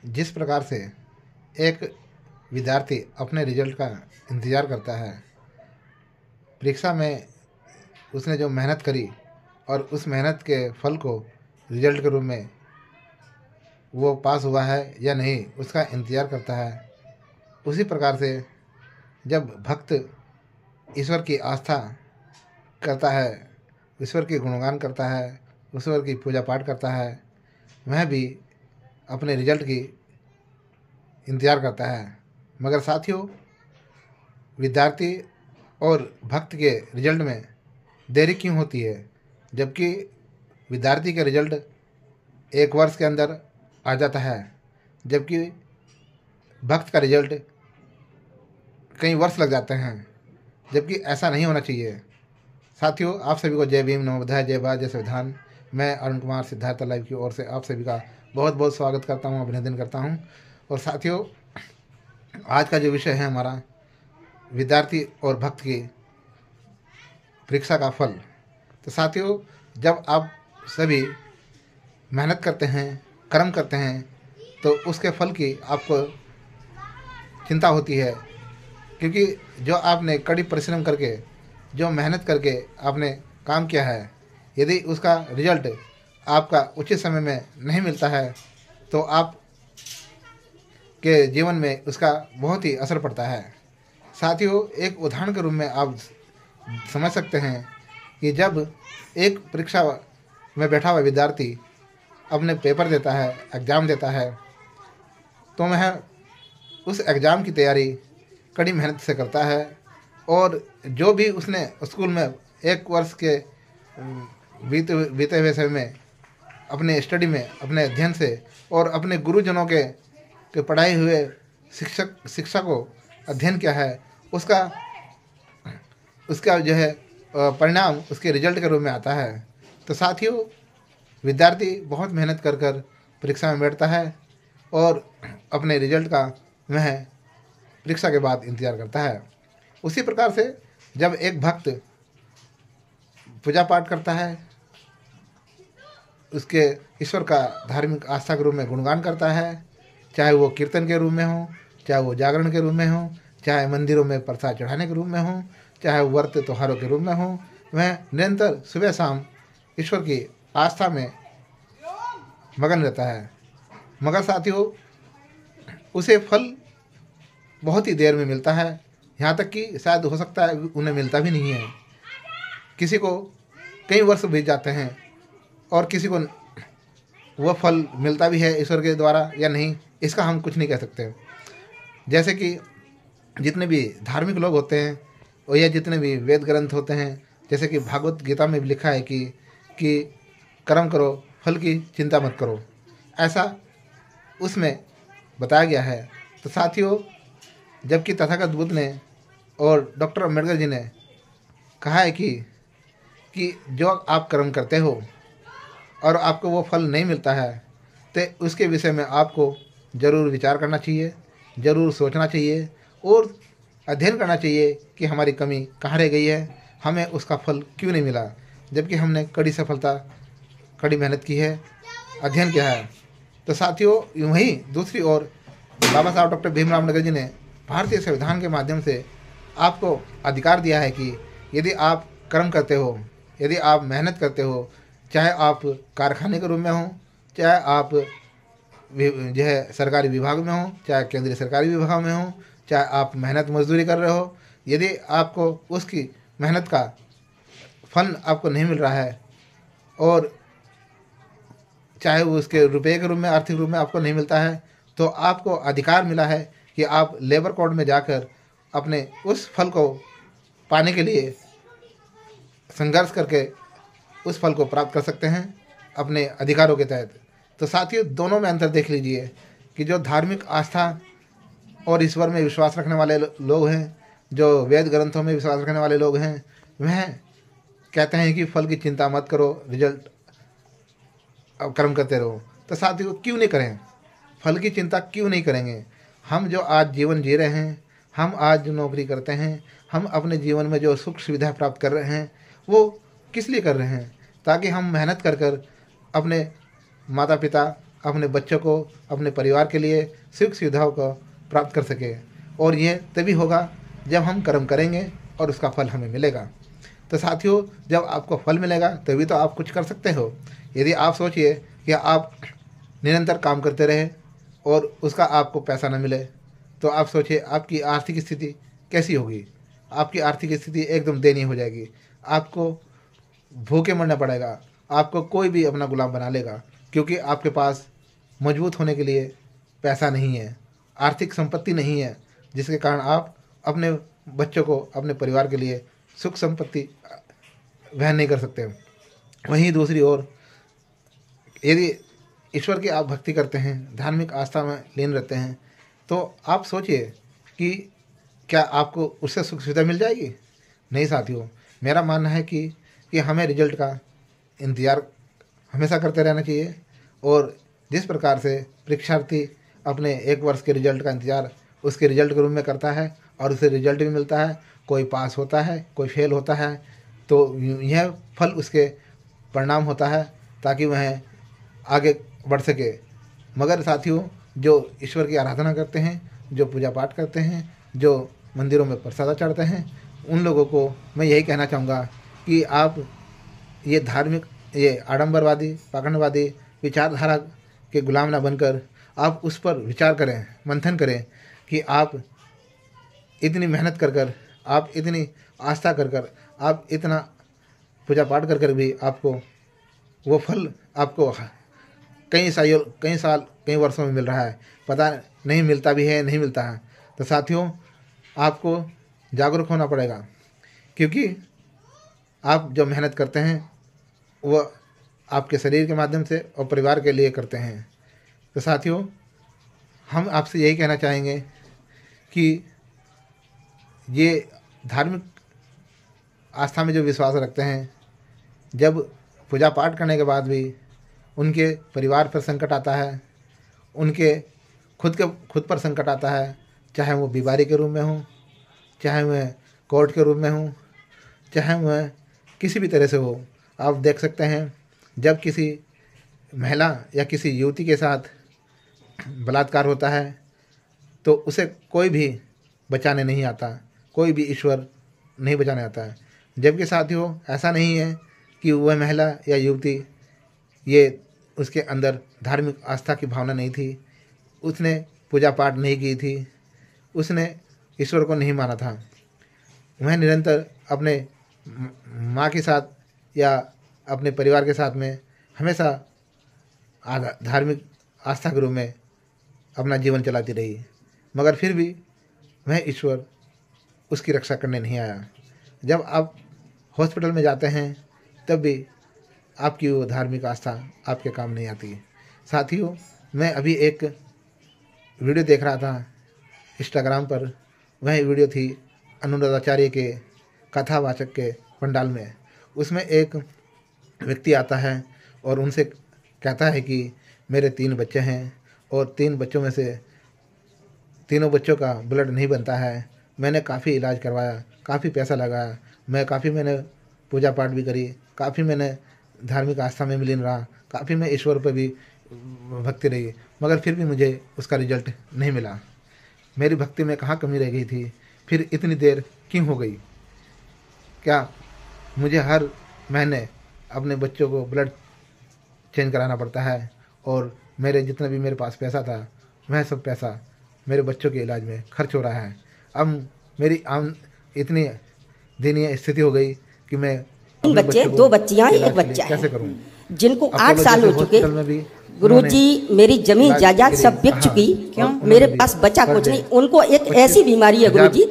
जिस प्रकार से एक विद्यार्थी अपने रिजल्ट का इंतज़ार करता है, परीक्षा में उसने जो मेहनत करी और उस मेहनत के फल को रिजल्ट के रूप में वो पास हुआ है या नहीं उसका इंतज़ार करता है, उसी प्रकार से जब भक्त ईश्वर की आस्था करता है, ईश्वर की गुणगान करता है, ईश्वर की पूजा पाठ करता है, वह भी अपने रिजल्ट की इंतज़ार करता है। मगर साथियों, विद्यार्थी और भक्त के रिजल्ट में देरी क्यों होती है, जबकि विद्यार्थी का रिजल्ट 1 वर्ष के अंदर आ जाता है, जबकि भक्त का रिजल्ट कई वर्ष लग जाते हैं, जबकि ऐसा नहीं होना चाहिए। साथियों, आप सभी को जय भीम, नमो बुद्धाय, जय भारत, जय संविधान। मैं अरुण कुमार सिद्धार्थ लाइव की ओर से आप सभी का बहुत बहुत स्वागत करता हूं, अभिनंदन करता हूं। और साथियों, आज का जो विषय है हमारा विद्यार्थी और भक्त की परीक्षा का फल। तो साथियों, जब आप सभी मेहनत करते हैं, कर्म करते हैं, तो उसके फल की आपको चिंता होती है, क्योंकि जो आपने कड़ी परिश्रम करके, जो मेहनत करके आपने काम किया है, यदि उसका रिजल्ट आपका उचित समय में नहीं मिलता है तो आप के जीवन में उसका बहुत ही असर पड़ता है। साथियों, एक उदाहरण के रूप में आप समझ सकते हैं कि जब एक परीक्षा में बैठा हुआ विद्यार्थी अपने पेपर देता है, एग्ज़ाम देता है, तो वह उस एग्ज़ाम की तैयारी कड़ी मेहनत से करता है और जो भी उसने स्कूल में 1 वर्ष के बीते हुए समय में अपने स्टडी में, अपने अध्ययन से और अपने गुरुजनों के पढ़ाए हुए शिक्षा को अध्ययन किया है, उसका जो है परिणाम उसके रिजल्ट के रूप में आता है। तो साथियों, विद्यार्थी बहुत मेहनत कर परीक्षा में बैठता है और अपने रिजल्ट का वह परीक्षा के बाद इंतज़ार करता है। उसी प्रकार से जब एक भक्त पूजा पाठ करता है, उसके ईश्वर का धार्मिक आस्था के रूप में गुणगान करता है, चाहे वो कीर्तन के रूप में हो, चाहे वो जागरण के रूप में हो, चाहे मंदिरों में प्रसाद चढ़ाने के रूप में हो, चाहे व्रत त्योहारों के रूप में हो, वह निरंतर सुबह शाम ईश्वर की आस्था में मगन रहता है। मगर साथियों, उसे फल बहुत ही देर में मिलता है, यहाँ तक कि शायद हो सकता है उन्हें मिलता भी नहीं है। किसी को कई वर्ष बीत जाते हैं और किसी को वह फल मिलता भी है ईश्वर के द्वारा या नहीं, इसका हम कुछ नहीं कह सकते। जैसे कि जितने भी धार्मिक लोग होते हैं और या जितने भी वेद ग्रंथ होते हैं, जैसे कि भागवत गीता में भी लिखा है कि कर्म करो, फल की चिंता मत करो, ऐसा उसमें बताया गया है। तो साथियों, जबकि तथागत बुद्ध ने और डॉक्टर अम्बेडकर जी ने कहा है कि जो आप कर्म करते हो और आपको वो फल नहीं मिलता है, तो उसके विषय में आपको ज़रूर विचार करना चाहिए, ज़रूर सोचना चाहिए और अध्ययन करना चाहिए कि हमारी कमी कहाँ रह गई है, हमें उसका फल क्यों नहीं मिला, जबकि हमने कड़ी मेहनत की है, अध्ययन किया है। तो साथियों, यूँ ही दूसरी ओर बाबा साहब डॉक्टर भीमराव अम्बेडकर जी ने भारतीय संविधान के माध्यम से आपको अधिकार दिया है कि यदि आप कर्म करते हो, यदि आप मेहनत करते हो, चाहे आप कारखाने के रूप में हो, चाहे आप जो है सरकारी विभाग में हो, चाहे केंद्रीय सरकारी विभाग में हो, चाहे आप मेहनत मजदूरी कर रहे हो, यदि आपको उसकी मेहनत का फल आपको नहीं मिल रहा है और चाहे वो उसके रुपये के रूप में, आर्थिक रूप में आपको नहीं मिलता है, तो आपको अधिकार मिला है कि आप लेबर कोर्ट में जाकर अपने उस फल को पाने के लिए संघर्ष करके उस फल को प्राप्त कर सकते हैं अपने अधिकारों के तहत। तो साथियों, दोनों में अंतर देख लीजिए कि जो धार्मिक आस्था और ईश्वर में विश्वास रखने वाले लोग हैं, जो वेद ग्रंथों में विश्वास रखने वाले लोग हैं, वह कहते हैं कि फल की चिंता मत करो, रिजल्ट अब कर्म करते रहो। तो साथियों, क्यों नहीं करें, फल की चिंता क्यों नहीं करेंगे? हम जो आज जीवन जी रहे हैं, हम आज जो नौकरी करते हैं, हम अपने जीवन में जो सुख सुविधा प्राप्त कर रहे हैं, वो किस लिए कर रहे हैं? ताकि हम मेहनत कर अपने माता पिता अपने बच्चों को, अपने परिवार के लिए सुख सुविधाओं को प्राप्त कर सके। और यह तभी होगा जब हम कर्म करेंगे और उसका फल हमें मिलेगा। तो साथियों, जब आपको फल मिलेगा तभी तो आप कुछ कर सकते हो। यदि आप सोचिए कि आप निरंतर काम करते रहे और उसका आपको पैसा न मिले, तो आप सोचिए आपकी आर्थिक स्थिति कैसी होगी। आपकी आर्थिक स्थिति एकदम दयनीय हो जाएगी। आपको भूखे मरना पड़ेगा। आपको कोई भी अपना गुलाम बना लेगा, क्योंकि आपके पास मजबूत होने के लिए पैसा नहीं है, आर्थिक संपत्ति नहीं है, जिसके कारण आप अपने बच्चों को, अपने परिवार के लिए सुख संपत्ति वहन नहीं कर सकते। वहीं दूसरी ओर यदि ईश्वर की आप भक्ति करते हैं, धार्मिक आस्था में लीन रहते हैं, तो आप सोचिए कि क्या आपको उससे सुख सुविधा मिल जाएगी? नहीं साथियों, मेरा मानना है कि हमें रिजल्ट का इंतज़ार हमेशा करते रहना चाहिए। और जिस प्रकार से परीक्षार्थी अपने 1 वर्ष के रिजल्ट का इंतज़ार उसके रिजल्ट के रूप में करता है और उसे रिजल्ट भी मिलता है, कोई पास होता है, कोई फेल होता है, तो यह फल उसके परिणाम होता है ताकि वह आगे बढ़ सके। मगर साथियों, जो ईश्वर की आराधना करते हैं, जो पूजा पाठ करते हैं, जो मंदिरों में प्रसाद चढ़ाते हैं, उन लोगों को मैं यही कहना चाहूँगा कि आप ये धार्मिक, ये आडंबरवादी, पाखंडवादी विचारधारा के गुलाम ना बनकर आप उस पर विचार करें, मंथन करें कि आप इतनी मेहनत कर आप इतनी आस्था कर आप इतना पूजा पाठ कर भी आपको वो फल आपको कई साल कई वर्षों में मिल रहा है, पता नहीं मिलता भी है, नहीं मिलता है। तो साथियों, आपको जागरूक होना पड़ेगा, क्योंकि आप जो मेहनत करते हैं वो आपके शरीर के माध्यम से और परिवार के लिए करते हैं। तो साथियों, हम आपसे यही कहना चाहेंगे कि ये धार्मिक आस्था में जो विश्वास रखते हैं, जब पूजा पाठ करने के बाद भी उनके परिवार पर संकट आता है, उनके खुद पर संकट आता है, चाहे वो बीमारी के रूप में हो, चाहे वह कोर्ट के रूप में हो, चाहे वह किसी भी तरह से हो। आप देख सकते हैं जब किसी महिला या किसी युवती के साथ बलात्कार होता है तो उसे कोई भी बचाने नहीं आता, कोई भी ईश्वर नहीं बचाने आता है। जबकि साथियों, ऐसा नहीं है कि वह महिला या युवती, ये उसके अंदर धार्मिक आस्था की भावना नहीं थी, उसने पूजा पाठ नहीं की थी, उसने ईश्वर को नहीं माना था। वह निरंतर अपने माँ के साथ या अपने परिवार के साथ में हमेशा धार्मिक आस्था के रूप में अपना जीवन चलाती रही, मगर फिर भी वह ईश्वर उसकी रक्षा करने नहीं आया। जब आप हॉस्पिटल में जाते हैं तब भी आपकी वो धार्मिक आस्था आपके काम नहीं आती। साथियों, मैं अभी एक वीडियो देख रहा था इंस्टाग्राम पर। वह वीडियो थी अनुराधाचार्य के कथावाचक के पंडाल में। उसमें एक व्यक्ति आता है और उनसे कहता है कि मेरे 3 बच्चे हैं और 3 बच्चों में से तीनों बच्चों का ब्लड नहीं बनता है। मैंने काफ़ी इलाज करवाया, काफ़ी पैसा लगाया, मैंने पूजा पाठ भी करी, काफ़ी मैंने धार्मिक आस्था में विलीन रहा, काफ़ी मैं ईश्वर पर भी भक्ति रही, मगर फिर भी मुझे उसका रिजल्ट नहीं मिला। मेरी भक्ति में कहाँ कमी रह गई थी? फिर इतनी देर क्यों हो गई? क्या मुझे हर महीने अपने बच्चों को ब्लड चेंज कराना पड़ता है? और मेरे जितना भी मेरे पास पैसा था, वह सब पैसा मेरे बच्चों के इलाज में खर्च हो रहा है। अब मेरी इतनी दयनीय स्थिति हो गई कि मैं 3 बच्चे, 2 बच्चियां, 1 बच्चा कैसे है, करूं? जिनको 8 साल हो चुके। गुरुजी, मेरी जमीन जायदाद सब बिक चुकी। क्यों? मेरे पास बचा कुछ नहीं। उनको एक ऐसी बीमारी है गुरुजी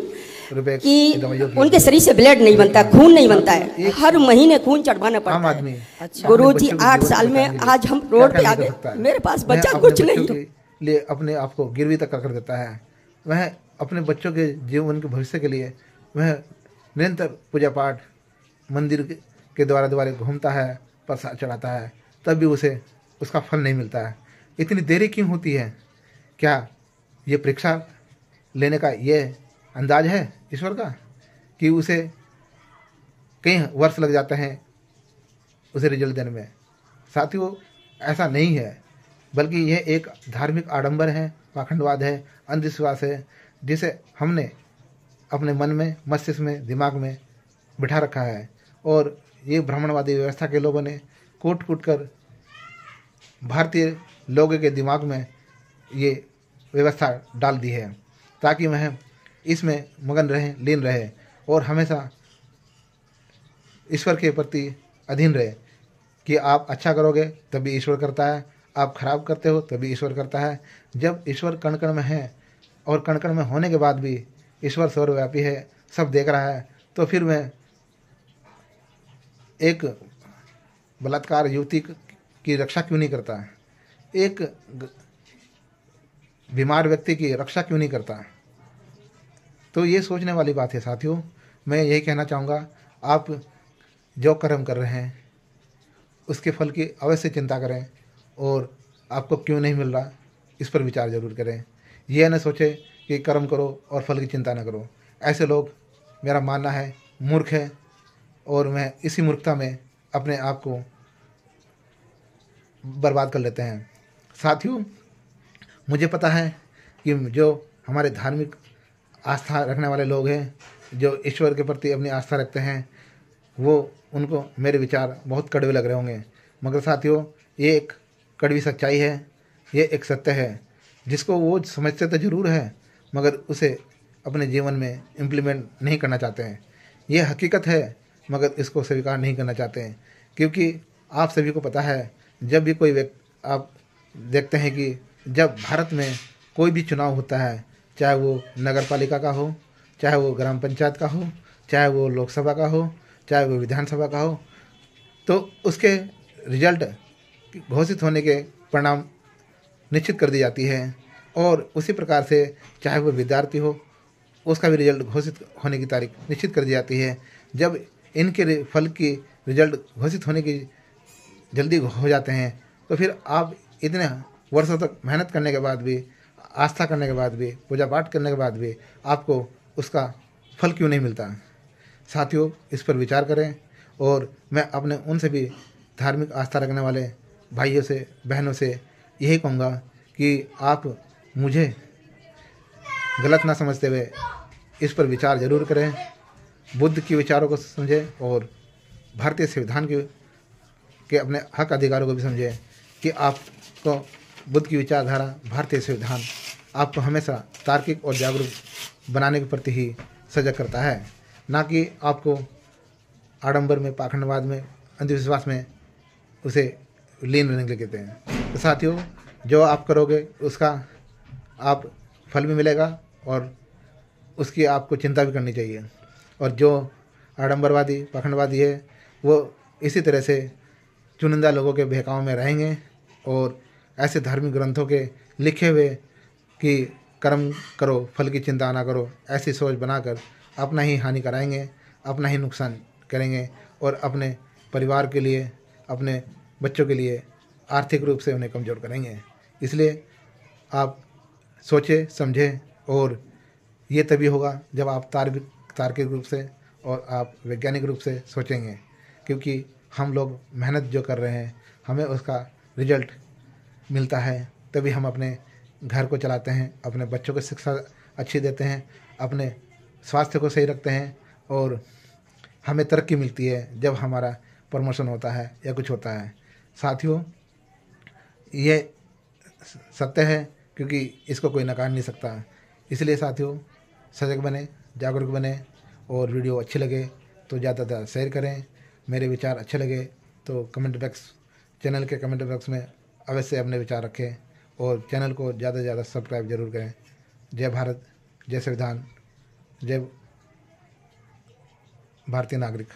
कि उनके शरीर से ब्लड नहीं बनता, खून नहीं बनता है, हर महीने खून चढ़वाना पड़ता है। अच्छा। गुरुजी, 8 साल में आज हम रोड पे आ गए, मेरे पास बचा कुछ नहीं। लिए अपने आप को गिरवी तक कर देता है। वह अपने बच्चों के जीवन के भविष्य के लिए वह निरंतर पूजा पाठ मंदिर के द्वारा घूमता है, प्रसाद चढ़ाता है, तब भी उसे उसका फल नहीं मिलता है। इतनी देरी क्यों होती है? क्या ये परीक्षा लेने का ये अंदाज है ईश्वर का कि उसे कई वर्ष लग जाते हैं उसे रिजल्ट देने में? साथियों, ऐसा नहीं है। बल्कि यह एक धार्मिक आडंबर है, पाखंडवाद है, अंधविश्वास है, जिसे हमने अपने मन में, मस्तिष्क में, दिमाग में बिठा रखा है। और ये ब्राह्मणवादी व्यवस्था के लोगों ने कूट कूट कर भारतीय लोगों के दिमाग में ये व्यवस्था डाल दी है, ताकि वह इसमें मगन रहे, लीन रहे और हमेशा ईश्वर के प्रति अधीन रहे कि आप अच्छा करोगे तभी ईश्वर करता है, आप खराब करते हो तभी ईश्वर करता है। जब ईश्वर कण कण में है और कण कण में होने के बाद भी ईश्वर सर्वव्यापी है, सब देख रहा है, तो फिर मैं एक बलात्कार युवती की रक्षा क्यों नहीं करता, एक बीमार व्यक्ति की रक्षा क्यों नहीं करता। तो ये सोचने वाली बात है साथियों। मैं यही कहना चाहूँगा, आप जो कर्म कर रहे हैं उसके फल की अवश्य चिंता करें और आपको क्यों नहीं मिल रहा इस पर विचार जरूर करें। यह न सोचें कि कर्म करो और फल की चिंता न करो। ऐसे लोग, मेरा मानना है, मूर्ख है और मैं इसी मूर्खता में अपने आप को बर्बाद कर लेते हैं। साथियों, मुझे पता है कि जो हमारे धार्मिक आस्था रखने वाले लोग हैं, जो ईश्वर के प्रति अपनी आस्था रखते हैं, वो उनको मेरे विचार बहुत कड़वे लग रहे होंगे, मगर साथियों ये एक कड़वी सच्चाई है, ये एक सत्य है जिसको वो समझते तो ज़रूर है मगर उसे अपने जीवन में इम्प्लीमेंट नहीं करना चाहते हैं। ये हकीकत है मगर इसको स्वीकार नहीं करना चाहते हैं, क्योंकि आप सभी को पता है, जब भी कोई आप देखते हैं कि जब भारत में कोई भी चुनाव होता है, चाहे वो नगर पालिका का हो, चाहे वो ग्राम पंचायत का हो, चाहे वो लोकसभा का हो, चाहे वो विधानसभा का हो, तो उसके रिजल्ट घोषित होने के परिणाम निश्चित कर दी जाती है। और उसी प्रकार से चाहे वो विद्यार्थी हो, उसका भी रिजल्ट घोषित होने की तारीख निश्चित कर दी जाती है। जब इनके फल की रिजल्ट घोषित होने की जल्दी हो जाते हैं, तो फिर आप इतने वर्षों तक मेहनत करने के बाद भी, आस्था करने के बाद भी, पूजा पाठ करने के बाद भी आपको उसका फल क्यों नहीं मिलता। साथियों, इस पर विचार करें। और मैं अपने उनसे भी धार्मिक आस्था रखने वाले भाइयों से, बहनों से यही कहूँगा कि आप मुझे गलत ना समझते हुए इस पर विचार जरूर करें, बुद्ध के विचारों को समझें और भारतीय संविधान के अपने हक अधिकारों को भी समझें कि आपको बुद्ध की विचारधारा, भारतीय संविधान आपको हमेशा तार्किक और जागरूक बनाने के प्रति ही सजग करता है, ना कि आपको आडंबर में, पाखंडवाद में, अंधविश्वास में उसे लीन रहने के लिए कहते हैं। तो साथियों, जो आप करोगे उसका आप फल भी मिलेगा और उसकी आपको चिंता भी करनी चाहिए। और जो आडंबरवादी, पाखंडवादी है, वो इसी तरह से चुनिंदा लोगों के बहकाव में रहेंगे और ऐसे धार्मिक ग्रंथों के लिखे हुए कि कर्म करो, फल की चिंता ना करो, ऐसी सोच बनाकर अपना ही हानि कराएंगे, अपना ही नुकसान करेंगे और अपने परिवार के लिए, अपने बच्चों के लिए आर्थिक रूप से उन्हें कमज़ोर करेंगे। इसलिए आप सोचें, समझें और ये तभी होगा जब आप तार्किक रूप से और आप वैज्ञानिक रूप से सोचेंगे, क्योंकि हम लोग मेहनत जो कर रहे हैं, हमें उसका रिजल्ट मिलता है, तभी हम अपने घर को चलाते हैं, अपने बच्चों को शिक्षा अच्छी देते हैं, अपने स्वास्थ्य को सही रखते हैं और हमें तरक्की मिलती है जब हमारा प्रमोशन होता है या कुछ होता है। साथियों, ये सत्य है क्योंकि इसको कोई नकार नहीं सकता। इसलिए साथियों, सजग बने, जागरूक बने और वीडियो अच्छी लगे तो ज़्यादा से ज़्यादा शेयर करें। मेरे विचार अच्छे लगे तो चैनल के कमेंट बॉक्स में अवश्य अपने विचार रखें और चैनल को ज़्यादा से ज़्यादा सब्सक्राइब जरूर करें। जय भारत, जय संविधान, जय भारतीय नागरिक।